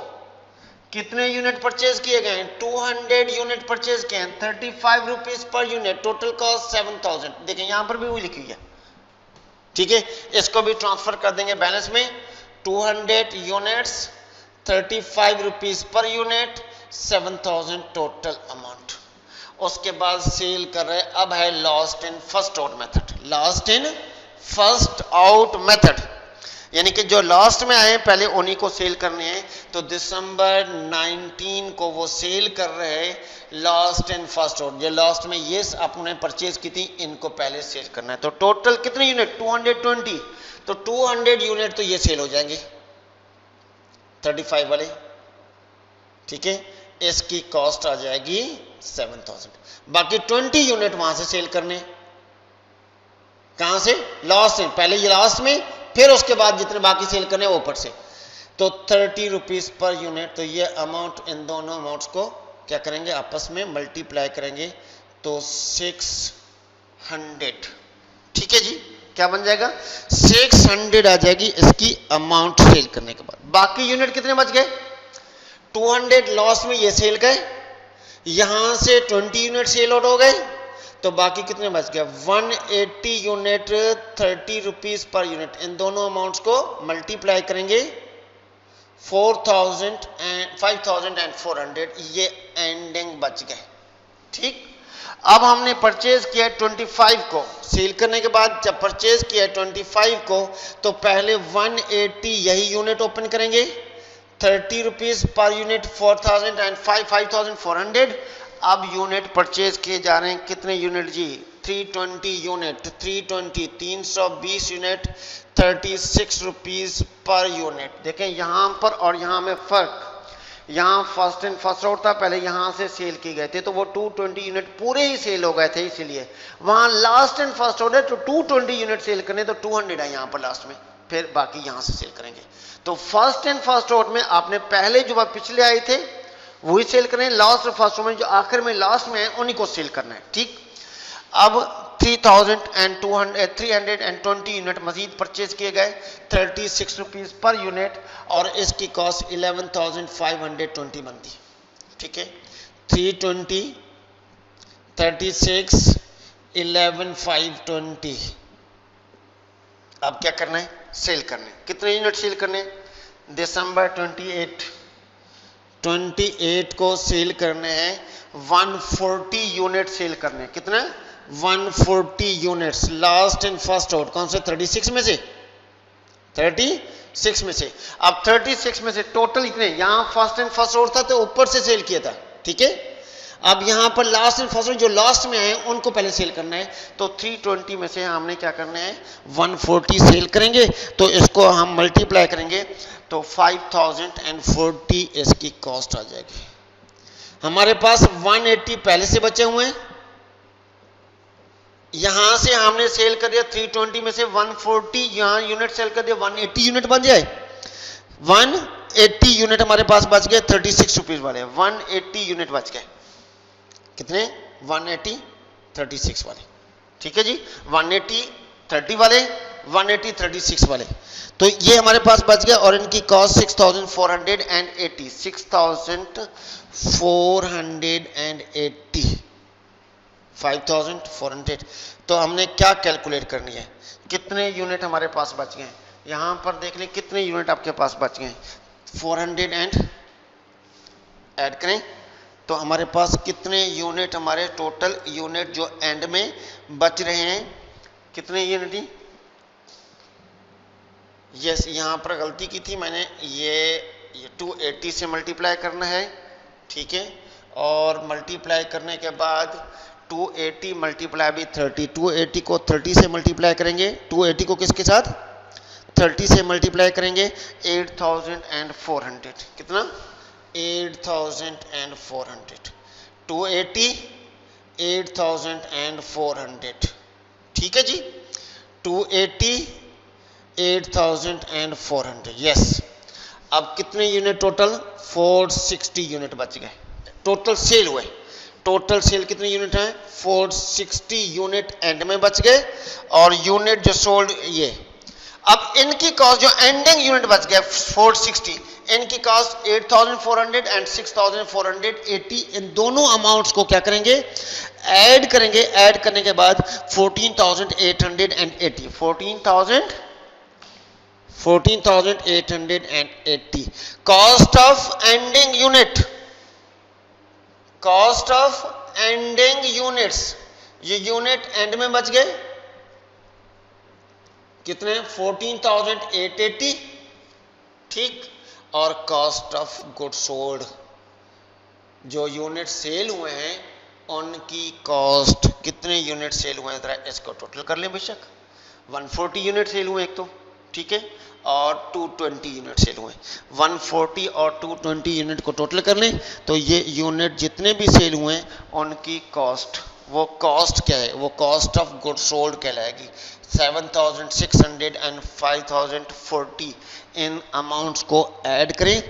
कितने यूनिट परचेज किए गए 200 यूनिट परचेज किए 35 rupees per unit, total cost 7000। देखें यहां पर भी वही लिखी है, ठीक है। इसको भी ट्रांसफर कर देंगे बैलेंस में, 200 units 35 rupees per unit 7000 total amount. उसके बाद सेल कर रहे, अब है last in first out method, last in first out method, यानी कि जो लास्ट में आए पहले उन्हीं को सेल करने हैं। तो दिसंबर 19 को वो सेल कर रहे हैं लास्ट इन फर्स्ट आउट, ये लास्ट में ये आपने परचेज की थी, इनको पहले सेल करना है। तो टोटल कितने यूनिट 220, तो 200 यूनिट तो ये सेल हो जाएंगे 35 वाले, ठीक है। इसकी कॉस्ट आ जाएगी 7000। बाकी 20 यूनिट वहां से सेल करने, कहां से लास्ट में, पहले ये लास्ट में, फिर उसके बाद जितने बाकी सेल करने ऊपर से। तो 30 रुपीज पर यूनिट, तो ये अमाउंट इन दोनों अमाउंट्स को क्या करेंगे आपस में मल्टीप्लाई करेंगे, तो 600, ठीक है जी। क्या बन जाएगा 600 आ जाएगी इसकी अमाउंट सेल करने के बाद। बाकी यूनिट कितने बच गए 200 लॉस में ये सेल गए, यहां से 20 यूनिट सेल आउट हो गए, तो बाकी कितने बच गया 180 यूनिट 30 रुपीज पर यूनिट। इन दोनों अमाउंट्स को मल्टीप्लाई करेंगे 5400, ये एंडिंग बच गए। ठीक, अब हमने परचेज किया 25 को, सेल करने के बाद जब परचेज किया 25 को तो पहले 180 यही यूनिट ओपन करेंगे, 30 रुपीज पर यूनिट 5400। अब यूनिट परचेज किए जा रहे हैं कितने यूनिट जी 320 unit, 320 unit 36 rupees per unit. देखें यहां पर और यहां में फर्क, यहाँ फर्स्ट इन फर्स्ट आउट था, पहले यहाँ से सेल किए गए थे तो वो 220 यूनिट पूरे ही सेल हो गए थे, इसीलिए वहाँ लास्ट इन फर्स्ट आउट है तो 220 यूनिट सेल करने तो 200 है यहाँ पर लास्ट में, फिर बाकी यहाँ से सेल करेंगे। तो फर्स्ट इन फर्स्ट आउट में आपने पहले जो पिछले आए थे वही सेल करने, लास्ट फर्स्ट आउट में जो आखिर में लास्ट में है उन्हीं को सेल करना है। ठीक, अब 320 यूनिट मजीद परचेज किए गए 36 रुपीज पर यूनिट और इसकी कॉस्ट 11,520 बनती। ठीक है, 320 36 11,520। अब क्या करना है सेल करने, कितने यूनिट सेल करने दिसंबर 28 को सेल करने हैं 140 यूनिट सेल करने, कितना 140 units last in first out, कौन से 36 में से 36 में से। अब 36 में से टोटल इतने, यहां फर्स्ट इन फर्स्ट आउट था तो ऊपर से सेल किया था। ठीक है, अब यहां पर लास्ट इन फर्स्ट आउट जो लास्ट में है उनको पहले सेल करना है, तो 320 में से हमने क्या करना है 140 सेल करेंगे, तो इसको हम मल्टीप्लाई करेंगे तो 5040 इसकी कॉस्ट आ जाएगी। हमारे पास 180 पहले से बचे हुए हैं, यहां से हमने सेल कर दिया 320 में से 140, यहां यूनिट सेल कर दिया 180 यूनिट बन जाए, 180 यूनिट हमारे पास बच गए 36 रुपीज वाले, 180 यूनिट बच गए, कितने 180 36 वाले। ठीक है जी, 180 30 वाले 180 36 वाले, तो ये हमारे पास बच गया और इनकी कॉस्ट 6,480 5,400। तो हमने क्या कैलकुलेट करनी है, कितने यूनिट हमारे पास बच गए, यहां पर देख लें कितने यूनिट आपके पास बच गए 400 एंड ऐड करें तो हमारे पास कितने यूनिट, हमारे टोटल यूनिट जो एंड में बच रहे हैं कितने यूनिट। यस, यहां पर गलती की थी मैंने, ये 280 से मल्टीप्लाई करना है। ठीक है, और मल्टीप्लाई करने के बाद 280 मल्टीप्लाई भी 30, 280 को 30 से मल्टीप्लाई करेंगे, 280 को किसके साथ 30 से मल्टीप्लाई करेंगे 8,400, कितना 8,400, 280 8,400। ठीक है जी, 280 8,400। यस, अब कितने यूनिट टोटल 460 यूनिट बच गए, टोटल सेल हुए, टोटल सेल कितने यूनिट हैं 460 यूनिट एंड में बच गए और यूनिट जो सोल्ड ये। अब इनकी कॉस्ट जो एंडिंग यूनिट बच गया 460, इनकी कॉस्ट 8,400 एंड 6,480, इन दोनों अमाउंट्स को क्या करेंगे ऐड करेंगे, ऐड करने के बाद 14,880 14,880 cost of ending unit, cost of ending units, ये यूनिट एंड में बच गए कितने 14,880। ठीक, और कॉस्ट ऑफ गुड सोल्ड, जो यूनिट सेल हुए हैं उनकी कॉस्ट, कितने यूनिट सेल हुए हैं जरा इसको टोटल कर लें बेशक, 140 यूनिट सेल हुए एक तो, ठीक है, और 220 यूनिट सेल हुए, 140 और 220 यूनिट को टोटल कर लें तो ये यूनिट जितने भी सेल हुए हैं उनकी कॉस्ट, वो कॉस्ट क्या है, वो कॉस्ट ऑफ गुड सोल्ड कहलाएगी। 7,600 एंड 5,040 इन अमाउंट्स को ऐड करें,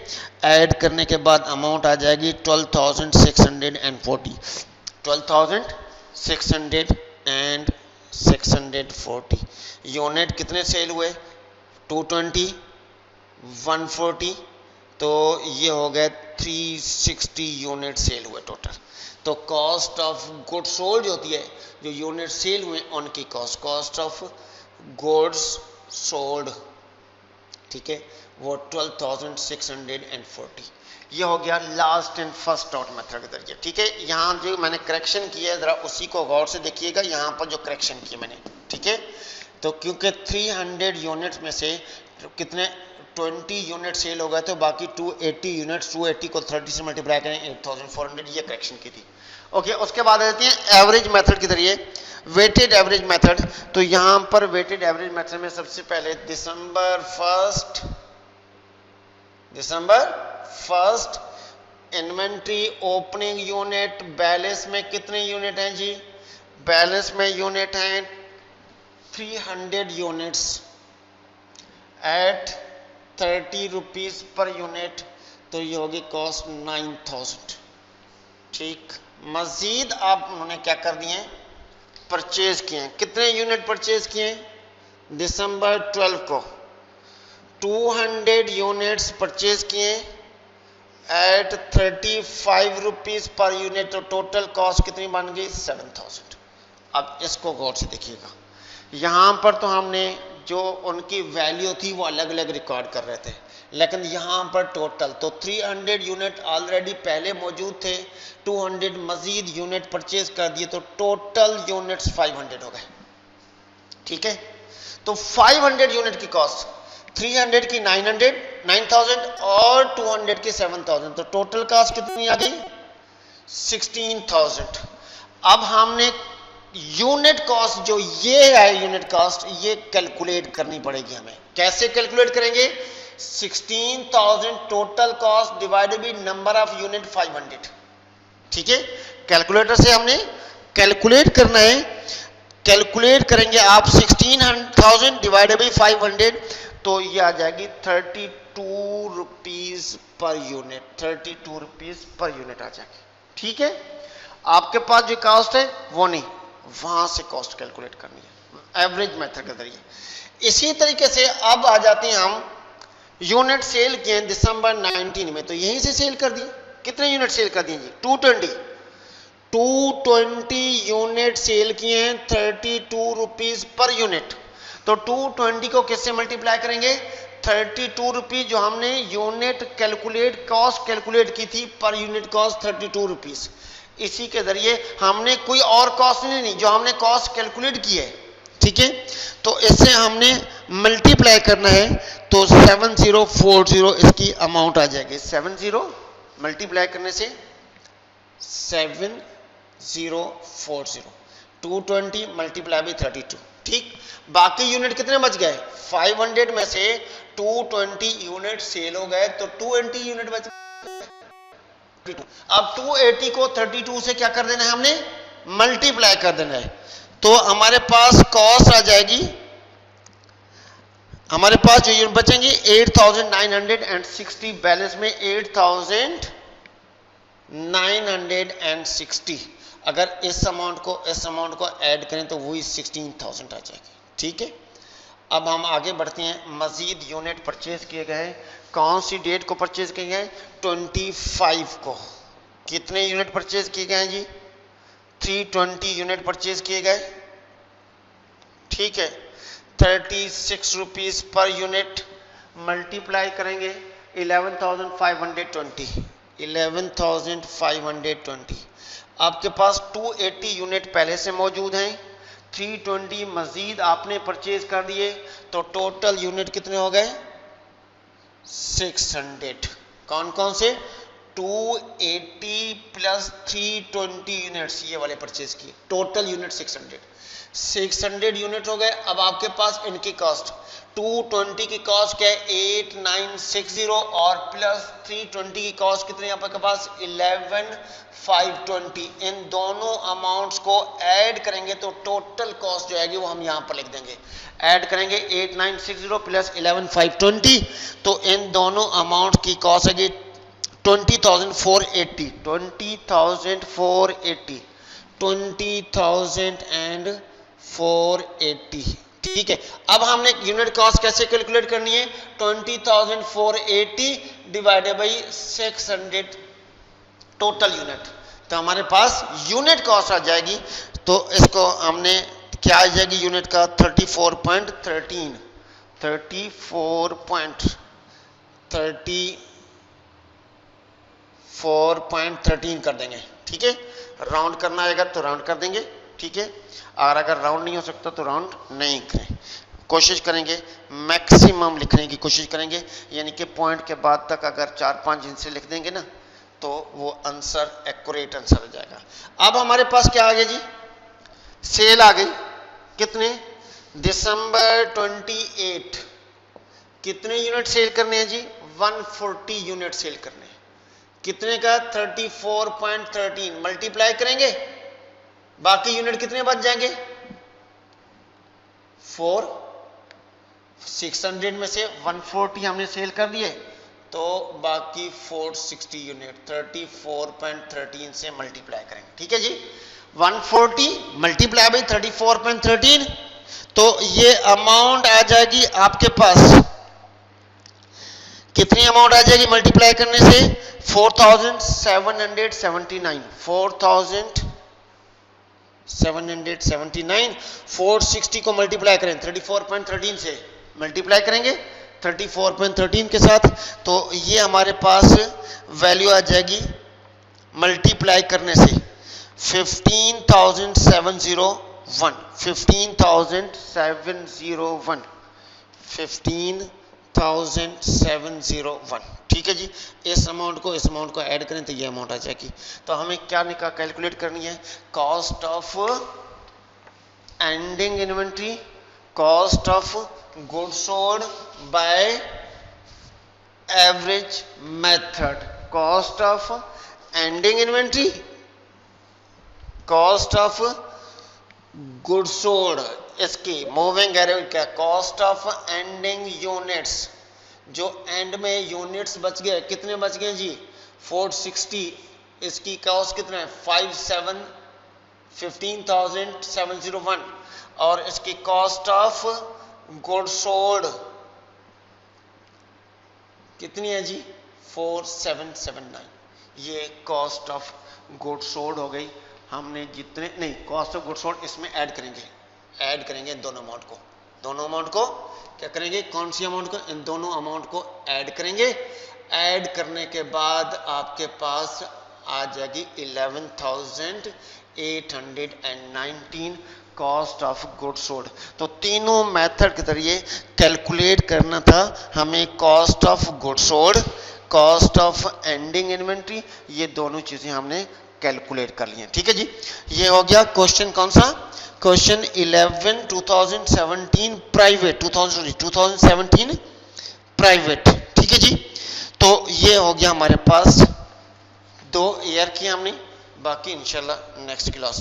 ऐड करने के बाद अमाउंट आ जाएगी 12,640, 12,640 640 यूनिट कितने सेल हुए 220 140 तो ये हो गए 360 यूनिट सेल हुए टोटल। तो कॉस्ट ऑफ गुड्स सोल्ड होती है जो यूनिट सेल हुए उनकी कॉस्ट ऑफ गुड्स सोल्ड, ठीक है, वो 12,640। ये हो गया last and first out method के जरिए, ठीक है। यहाँ जो मैंने करेक्शन किया है जरा उसी को गौर से देखिएगा, यहाँ पर जो करेक्शन किया मैंने, ठीक है। तो क्योंकि 300 यूनिट्स में से कितने 20 यूनिट सेल हो गए तो बाकी 280 यूनिट्स, 280 को 30 से मल्टीप्लाई करें 8400, ये करेक्शन की थी। ओके, उसके बाद आते हैं एवरेज मेथड के जरिए, वेटेड एवरेज मेथड। तो यहाँ पर वेटेड एवरेज मेथड में सबसे पहले December first inventory opening unit, balance में कितने यूनिट हैं जी, बैलेंस में यूनिट हैं 300 units at 30 rupees per unit, तो ये होगी कॉस्ट 9000, ठीक। मजीद आप उन्होंने क्या कर दिए, परचेज किए, कितने यूनिट परचेज किए, दिसंबर 12 को 200 यूनिट्स परचेज किए एट 35 रुपीज पर यूनिट, तो टोटल कॉस्ट कितनी बन गई 7000। अब इसको गौर से देखिएगा, यहाँ पर तो हमने जो उनकी वैल्यू थी वो अलग अलग रिकॉर्ड कर रहे थे, लेकिन यहाँ पर टोटल तो 300 यूनिट ऑलरेडी पहले मौजूद थे, 200 मजीद यूनिट परचेज कर दिए, तो टोटल यूनिट्स 500 हो गए, ठीक है। तो 500 यूनिट की कॉस्ट 300 की 9000 और 200 की 7000, तो टोटल कॉस्ट कितनी आ गई 16000। अब हमने यूनिट कॉस्ट जो ये है यूनिट कॉस्ट ये कैलकुलेट करनी पड़ेगी हमें। कैसे कैलकुलेट करेंगे, 16000 total cost divided by number of unit 500, ठीक है। कैलकुलेटर से हमने कैलकुलेट करना है, कैलकुलेट करेंगे आप 16000 डिवाइडेड बाय 500, तो ये आ जाएगी 32 rupees per unit, 32 rupees per unit आ जाएगी, ठीक है। आपके पास जो कॉस्ट है वो नहीं, वहां से कॉस्ट कैलकुलेट करनी है एवरेज मेथड के जरिए। इसी तरीके से अब आ जाते हैं हम यूनिट सेल किए दिसंबर 19 में, तो यहीं से सेल कर दिए, कितने यूनिट सेल कर दिए जी 220 यूनिट सेल किए हैं 32 रुपीज पर यूनिट, तो 220 को किससे मल्टीप्लाई करेंगे 32 रुपीज, जो हमने यूनिट कैलकुलेट कॉस्ट कैलकुलेट की थी पर यूनिट कॉस्ट 32 रुपीज, इसी के जरिए हमने कोई और कॉस्ट नहीं, जो हमने कॉस्ट कैलकुलेट की है, ठीक है। तो इससे हमने मल्टीप्लाई करना है, तो 7040 इसकी अमाउंट आ जाएगी, 70 मल्टीप्लाई करने से 7040, 220 मल्टीप्लाई बाय 32, ठीक। बाकी यूनिट कितने बच गए 500 में से 220 यूनिट सेल हो गए, तो 280 यूनिट बच गए। अब 280 को 32 से क्या कर देना है हमने मल्टीप्लाई कर देना है, तो हमारे पास कॉस्ट आ जाएगी, हमारे पास जो यूनिट बचेंगे 8960, बैलेंस में 8960, अगर इस अमाउंट को ऐड करें तो वही 16000 आ जाएगी, ठीक है। अब हम आगे बढ़ते हैं, मजीद यूनिट परचेज किए गए, कौन सी डेट को परचेज किए गए 25 को, कितने यूनिट परचेज किए गए जी 320 यूनिट परचेज किए गए, ठीक है। 36 रुपीज पर यूनिट मल्टीप्लाई करेंगे 11,520, आपके पास 280 यूनिट पहले से मौजूद हैं, 320 मजीद आपने परचेज कर दिए, तो टोटल यूनिट कितने हो गए 600। कौन कौन से 280 प्लस 320 यूनिट्स ये वाले परचेज किए, टोटल यूनिट 600 यूनिट हो गए। अब आपके पास इनकी कॉस्ट 220 की कॉस्ट क्या है 8960 और प्लस 320 की कॉस्ट कितनी है आपके पास 11520, इन दोनों अमाउंट्स को ऐड करेंगे तो टोटल कॉस्ट जो आएगी वो हम यहाँ पर लिख देंगे, ऐड करेंगे 8960 प्लस 11520, तो इन दोनों अमाउंट की कॉस्ट आएगी 20,480, 20,480, 20,480 480। ठीक है, अब हमने यूनिट कॉस्ट कैसे कैलकुलेट करनी है? 20,480 डिवाइडेड बाई 600 टोटल यूनिट। तो हमारे पास यूनिट कॉस्ट आ जाएगी, तो इसको हमने क्या आ जाएगी यूनिट का? 34.13 कर देंगे। ठीक है, राउंड करना आएगा तो राउंड कर देंगे। ठीक है, और अगर राउंड नहीं हो सकता तो राउंड नहीं करें, कोशिश करेंगे मैक्सिमम लिखने की कोशिश करेंगे, यानी कि पॉइंट के बाद तक अगर 4-5 इंच से लिख देंगे ना तो वो आंसर एक्यूरेट आंसर हो जाएगा। अब हमारे पास क्या आ गया जी? सेल आ गई। कितने? दिसंबर 28 कितने यूनिट सेल करने हैं जी? 140 यूनिट सेल करने हैं। कितने का? 34.13 मल्टीप्लाई करेंगे, बाकी यूनिट कितने बच जाएंगे? 4। 600 में से 140 हमने सेल कर दिए, तो बाकी 460 यूनिट 34.13 से मल्टीप्लाई करेंगे। ठीक है जी, 140 मल्टीप्लाई बाई 34.13, तो ये अमाउंट आ जाएगी आपके पास। कितनी अमाउंट आ जाएगी मल्टीप्लाई करने से? 4,779। 4,779। 460 को मल्टीप्लाई करें 34.13 से, मल्टीप्लाई करेंगे 34.13 के साथ, तो ये हमारे पास वैल्यू आ जाएगी मल्टीप्लाई करने से 15,701। 15,701। ठीक है जी, इस अमाउंट को ऐड करें तो ये अमाउंट आ जाएगी। तो हमें क्या कैलकुलेट करनी है? Cost of ending inventory, cost of goods sold by average method, cost of ending inventory, cost of goods sold, इसकी मूविंग एवरेज क्या? कॉस्ट ऑफ एंडिंग यूनिट्स, जो एंड में यूनिट्स बच गए, कितने बच गए जी? 460, इसकी कॉस्ट कितना है? 15,701, और इसकी कॉस्ट ऑफ गुड्स सोल्ड कितनी है जी? 4779। ये कॉस्ट ऑफ गुड्स सोल्ड हो गई। हमने जितने नहीं, कॉस्ट ऑफ गुड्स सोल्ड इसमें ऐड करेंगे दोनों अमाउंट को क्या करेंगे? कौन सी अमाउंट को? इन दोनों अमाउंट को ऐड करेंगे। ऐड करने के बाद आपके पास आ जाएगी 11,819 कॉस्ट ऑफ गुड्स सोल्ड। तो तीनों मेथड के जरिए कैलकुलेट करना था हमें cost of goods sold, cost of ending inventory, ये दोनों चीजें हमने कैलकुलेट कर लिए। ठीक है जी, ये हो गया क्वेश्चन। कौन सा? Question 11 2017 private, 2017 private. ठीक है जी, तो ये हो गया हमारे पास 2 ईयर की हमने, बाकी इंशाल्लाह नेक्स्ट क्लास